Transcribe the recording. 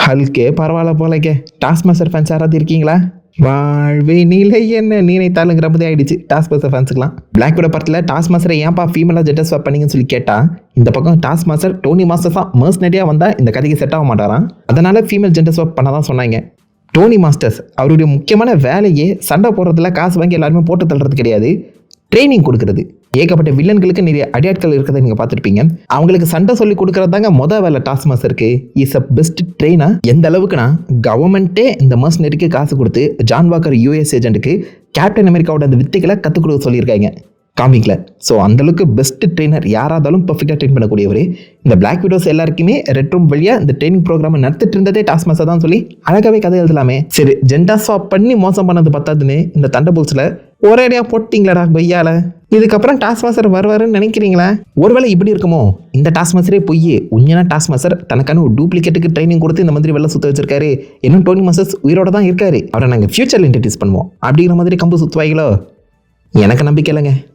ஹல்கே பரவாயில்ல போலக்கே. Task master fans யாராவது இருக்கீங்களா? வாழ்வே நிலை என்ன நினைத்தாலுங்கிற மாதிரி ஆயிடுச்சு டாஸ்க் மாஸ்டர் ஃபேன்ஸுக்குலாம். பிளாக் விடோ படத்தில் டாஸ்க் மாஸ்டரை ஏன்ப்பா ஃபீமேலாக ஜெண்டர் ஸ்வாப் பண்ணீங்கன்னு சொல்லி கேட்டால், இந்த பக்கம் டாஸ்க் மாஸ்டர் டோனி மாஸ்டர் தான் மர்சனரியாக வந்தால் இந்த கதைக்கு செட் ஆக மாட்டாராம். அதனால் ஃபீமேல் ஜெண்டர் ஸ்வாப் பண்ண தான் சொன்னாங்க. டோனி மாஸ்டர்ஸ் அவருடைய முக்கியமான வேலையே சண்டை போடுறதுல காசு வாங்கி எல்லாருமே போட்டு தள்ளுறது கிடையாது, ட்ரைனிங் கொடுக்கறது. ஏகப்பட்ட வில்லன்களுக்கு நிறைய அடியாட்கள் இருக்கிறத நீங்கள் பார்த்துருப்பீங்க. அவங்களுக்கு சண்டை சொல்லி கொடுக்கறது தாங்க மொதல் வேலை டாஸ்க் மாஸ்டருக்கு. Is a best trainer. எந்த அளவுக்குனா கவர்மெண்ட்டே இந்த மர்சனரிக்கு காசு கொடுத்து ஜான் வாக்கர் யூஎஸ் ஏஜென்ட்டுக்கு கேப்டன் அமெரிக்காவோட அந்த வித்தைகளை கற்றுக் கொடுக்க சொல்லியிருக்காங்க காமிக்ல. ஸோ அந்தளவுக்கு பெஸ்ட் ட்ரெயினர், யாராதாலும் பர்ஃபெக்டாக ட்ரெயின் பண்ணக்கூடியவர். இந்த பிளாக் விடோஸ் எல்லாருக்குமே ரெட் ரூம் வழியாக இந்த ட்ரைனிங் ப்ரோக்ராம் நடத்திட்டு இருந்ததே டாஸ்க் மாஸ்டர் தான் சொல்லி அழகாவே கதை எழுதலாமே. சரி, ஜெண்டர் ஸ்வாப் பண்ணி மோசம் பண்ணது பத்தாதுன்னு இந்த தண்டபோல்ஸில் ஒரேடியாக போட்டிங்களாடா பையால. இதுக்கப்புறம் டாஸ்க் மாஸ்டர் வருவாருன்னு நினைக்கிறீங்களா? ஒருவேளை இப்படி இருக்குமோ, இந்த டாஸ்க் மாஸ்டரே பொய், உண்மையான டாஸ்க் மாஸ்டர் தனக்கான ஒரு டூப்ளிகேட்டுக்கு ட்ரைனிங் கொடுத்து இந்த மாதிரி வெளில சுற்ற வச்சிருக்காரு. இன்னும் டோனி மாஸ்டர்ஸ் உயிரோட தான் இருக்காரு, அவரை நாங்கள் ஃபியூச்சரில் இன்ட்ரடியூஸ் பண்ணுவோம் அப்படிங்கிற மாதிரி கம்பு சுற்றுவாய்களோ? எனக்கு நம்பிக்கை இல்லைங்க.